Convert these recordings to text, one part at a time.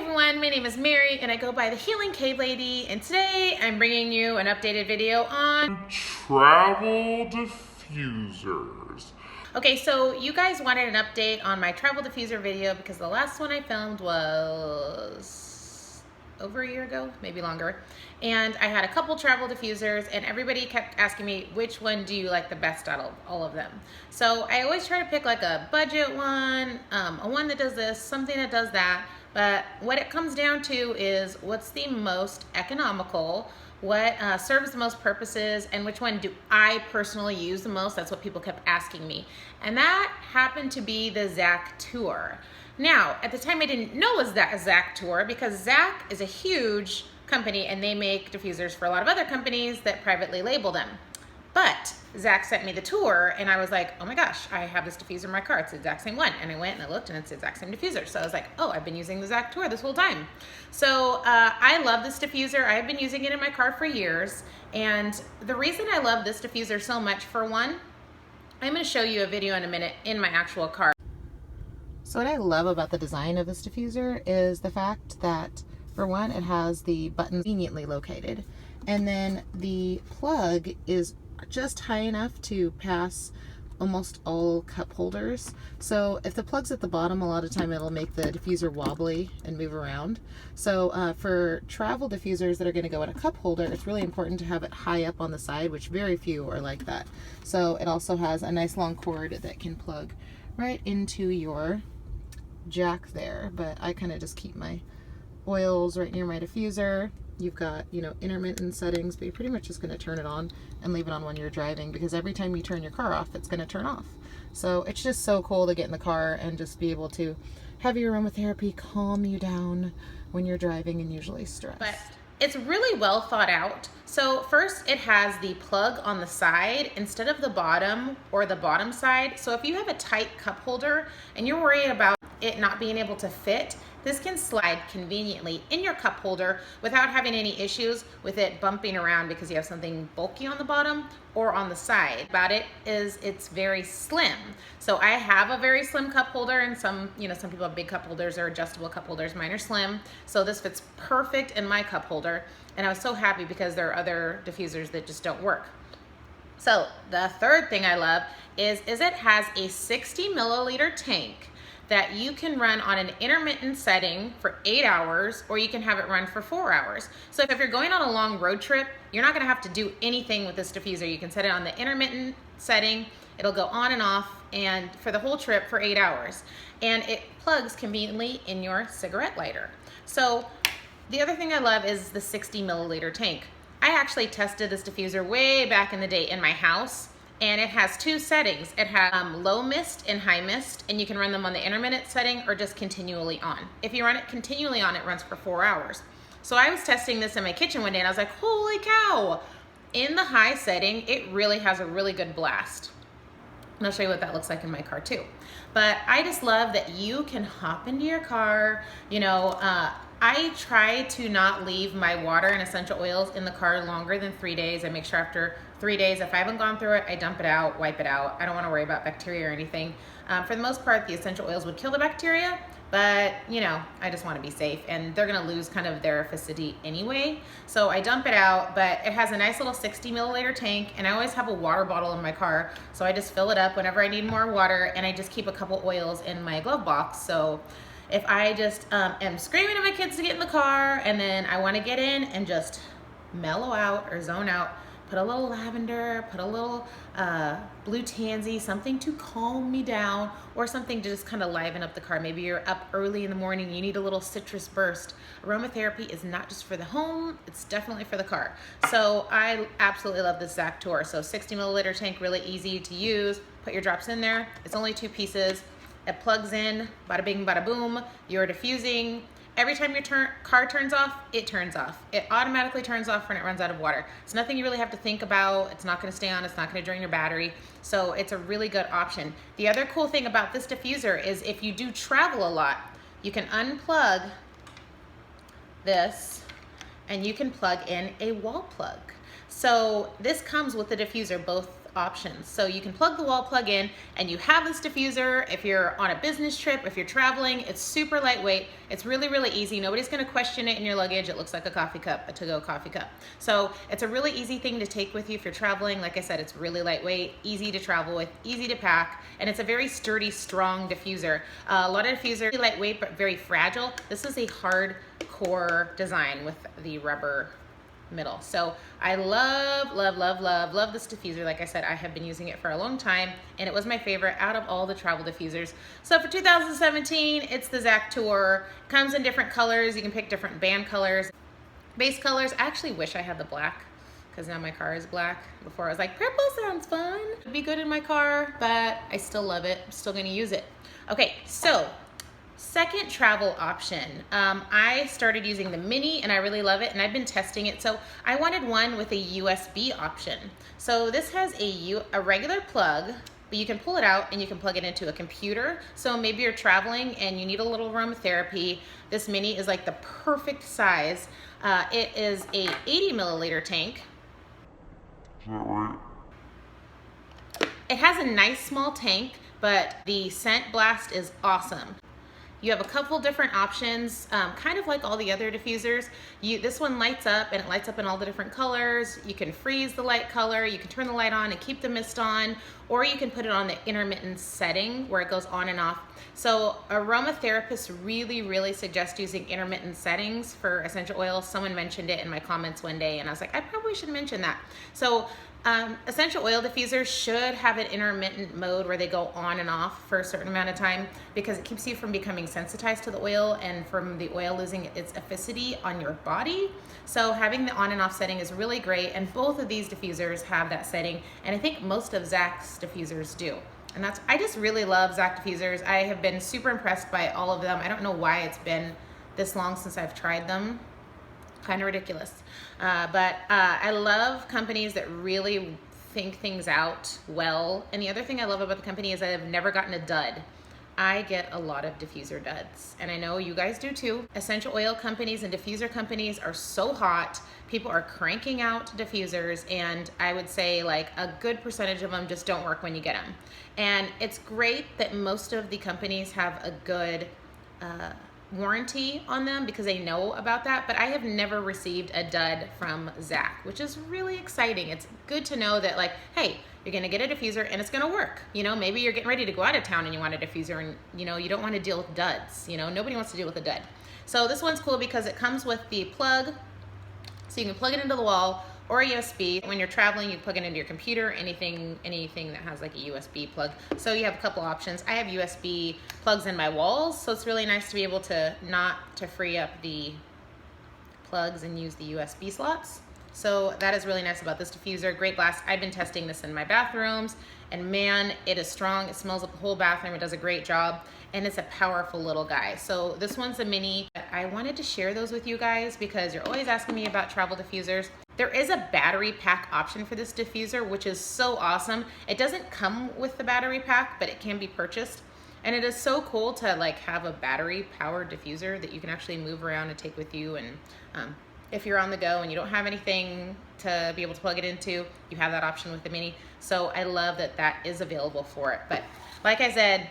everyone, my name is Mary and I go by the Healing Cave Lady, and today I'm bringing you an updated video on travel diffusers. Okay, so you guys wanted an update on my travel diffuser video because the last one I filmed was over a year ago, maybe longer, and I had a couple travel diffusers and everybody kept asking me which one do you like the best out of all of them. So I always try to pick like a budget one, a one that does this, something that does that. But what it comes down to is what's the most economical, what serves the most purposes, and which one do I personally use the most. That's what people kept asking me. And that happened to be the ZAQ Tour. Now, at the time I didn't know it was that ZAQ Tour because ZAQ is a huge company and they make diffusers for a lot of other companies that privately label them. But ZAQ sent me the tour and I was like, oh my gosh, I have this diffuser in my car. It's the exact same one. And I went and I looked and it's the exact same diffuser. So I was like, oh, I've been using the ZAQ Tour this whole time. So I love this diffuser. I've been using it in my car for years. And the reason I love this diffuser so much, for one, I'm going to show you a video in a minute in my actual car. So what I love about the design of this diffuser is the fact that, for one, it has the buttons conveniently located. And then the plug is just high enough to pass almost all cup holders. So if the plug's at the bottom, a lot of time it'll make the diffuser wobbly and move around. So for travel diffusers that are going to go in a cup holder, it's really important to have it high up on the side, which very few are like that. So it also has a nice long cord that can plug right into your jack there, but I kind of just keep my oils right near my diffuser. You've got, intermittent settings, but you're pretty much just going to turn it on and leave it on when you're driving, because every time you turn your car off, it's going to turn off. So it's just so cool to get in the car and just be able to have your aromatherapy calm you down when you're driving and usually stressed. But it's really well thought out. So first, it has the plug on the side instead of the bottom or the bottom side. So if you have a tight cup holder and you're worried about it not being able to fit, this can slide conveniently in your cup holder without having any issues with it bumping around because you have something bulky on the bottom or on the side. About it is it's very slim. So I have a very slim cup holder, and some people have big cup holders or adjustable cup holders. Mine are slim. So this fits perfect in my cup holder. And I was so happy because there are other diffusers that just don't work. So the third thing I love is it has a 60 milliliter tank that you can run on an intermittent setting for 8 hours, or you can have it run for 4 hours. So if you're going on a long road trip, you're not gonna have to do anything with this diffuser. You can set it on the intermittent setting, it'll go on and off, and for the whole trip for 8 hours. And it plugs conveniently in your cigarette lighter. So the other thing I love is the 60 milliliter tank. I actually tested this diffuser way back in the day in my house, and it has two settings. It has low mist and high mist, and you can run them on the intermittent setting or just continually on. If you run it continually on, it runs for 4 hours. So I was testing this in my kitchen one day and I was like, holy cow. In the high setting, it really has a really good blast. And I'll show you what that looks like in my car too. But I just love that you can hop into your car. I try to not leave my water and essential oils in the car longer than 3 days. I make sure after 3 days, if I haven't gone through it, I dump it out, wipe it out. I don't want to worry about bacteria or anything. For the most part, the essential oils would kill the bacteria, but I just want to be safe, and they're going to lose kind of their efficacy anyway. So I dump it out, but it has a nice little 60 milliliter tank, and I always have a water bottle in my car. So I just fill it up whenever I need more water, and I just keep a couple oils in my glove box. So if I just am screaming at my kids to get in the car and then I want to get in and just mellow out or zone out, put a little lavender, put a little blue tansy, something to calm me down, or something to just kind of liven up the car. Maybe you're up early in the morning, you need a little citrus burst. Aromatherapy is not just for the home, it's definitely for the car. So I absolutely love this ZAQ Tour. So 60 milliliter tank, really easy to use. Put your drops in there. It's only 2 pieces. It plugs in, bada bing, bada boom. You're diffusing. Every time your car turns off, it turns off. It automatically turns off when it runs out of water. It's nothing you really have to think about. It's not gonna stay on, it's not gonna drain your battery. So it's a really good option. The other cool thing about this diffuser is if you do travel a lot, you can unplug this and you can plug in a wall plug. So this comes with the diffuser, both options. So you can plug the wall plug in and you have this diffuser if you're on a business trip, if you're traveling. It's super lightweight. It's really, really easy. Nobody's gonna question it in your luggage. It looks like a coffee cup, a to-go coffee cup. So it's a really easy thing to take with you if you're traveling. Like I said, it's really lightweight, easy to travel with, easy to pack, and it's a very sturdy, strong diffuser. A lot of diffusers are lightweight but very fragile. This is a hard core design with the rubber middle. So I love, love, love, love, love this diffuser. Like I said, I have been using it for a long time and it was my favorite out of all the travel diffusers. So for 2017, it's the ZAQ Tour. Comes in different colors. You can pick different band colors, base colors. I actually wish I had the black because now my car is black. Before I was like, purple sounds fun. It'd be good in my car, but I still love it. I'm still gonna use it. Okay, so second travel option. I started using the mini and I really love it and I've been testing it. So I wanted one with a USB option. So this has a regular plug, but you can pull it out and you can plug it into a computer. So maybe you're traveling and you need a little aromatherapy. This mini is like the perfect size. It is a 80 milliliter tank. Is that right? It has a nice small tank, but the scent blast is awesome. You have a couple different options, kind of like all the other diffusers. This one lights up and it lights up in all the different colors. You can freeze the light color, you can turn the light on and keep the mist on, or you can put it on the intermittent setting where it goes on and off. So aromatherapists really, really suggest using intermittent settings for essential oils. Someone mentioned it in my comments one day and I was like, I probably should mention that. So essential oil diffusers should have an intermittent mode where they go on and off for a certain amount of time because it keeps you from becoming sensitized to the oil and from the oil losing its efficacy on your body. So having the on and off setting is really great, and both of these diffusers have that setting, and I think most of ZAQ's diffusers do. And I just really love ZAQ diffusers. I have been super impressed by all of them. I don't know why it's been this long since I've tried them. Kind of ridiculous. But I love companies that really think things out well. And the other thing I love about the company is I've never gotten a dud. I get a lot of diffuser duds, and I know you guys do too. Essential oil companies and diffuser companies are so hot. People are cranking out diffusers, and I would say like a good percentage of them just don't work when you get them. And it's great that most of the companies have a good warranty on them because they know about that, but I have never received a dud from ZAQ, which is really exciting. It's good to know that, like, hey, you're gonna get a diffuser and it's gonna work. You know, maybe you're getting ready to go out of town and you want a diffuser and you know, you don't want to deal with duds. You know, nobody wants to deal with a dud. So this one's cool because it comes with the plug, so you can plug it into the wall, or a USB. When you're traveling, you plug it into your computer, anything that has like a USB plug. So you have a couple options. I have USB plugs in my walls, so it's really nice to be able to not to free up the plugs and use the USB slots. So that is really nice about this diffuser. Great blast. I've been testing this in my bathrooms, and man, it is strong. It smells up the whole bathroom. It does a great job, and it's a powerful little guy. So this one's a mini. I wanted to share those with you guys because you're always asking me about travel diffusers. There is a battery pack option for this diffuser, which is so awesome. It doesn't come with the battery pack, but it can be purchased. And it is so cool to like have a battery powered diffuser that you can actually move around and take with you. And if you're on the go and you don't have anything to be able to plug it into, you have that option with the mini. So I love that that is available for it. But like I said,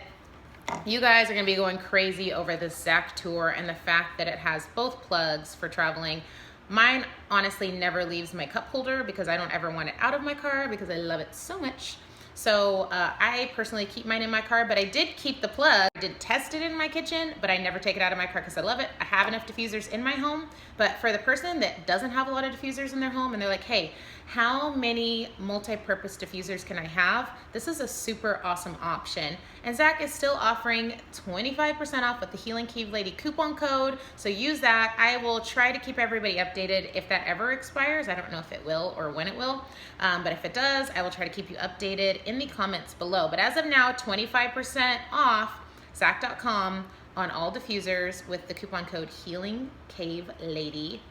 you guys are gonna be going crazy over this ZAQ Tour and the fact that it has both plugs for traveling. Mine honestly never leaves my cup holder because I don't ever want it out of my car because I love it so much. So I personally keep mine in my car, but I did keep the plug. I did test it in my kitchen, but I never take it out of my car because I love it. I have enough diffusers in my home, but for the person that doesn't have a lot of diffusers in their home and they're like, hey, how many multi-purpose diffusers can I have? This is a super awesome option. And ZAQ is still offering 25% off with the Healing Cave Lady coupon code. So use that. I will try to keep everybody updated if that ever expires. I don't know if it will or when it will, but if it does, I will try to keep you updated in the comments below. But as of now, 25% off ZAQ.com on all diffusers with the coupon code Healing Cave Lady.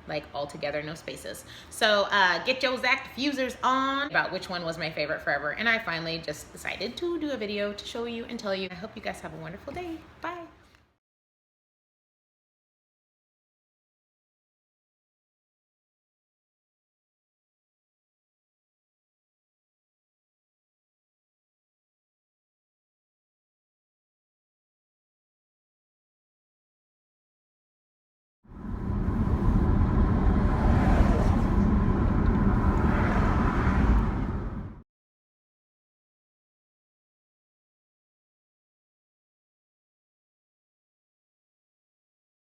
Like all together, no spaces. So get your ZAQ diffusers on about which one was my favorite forever. And I finally just decided to do a video to show you and tell you. I hope you guys have a wonderful day. Bye.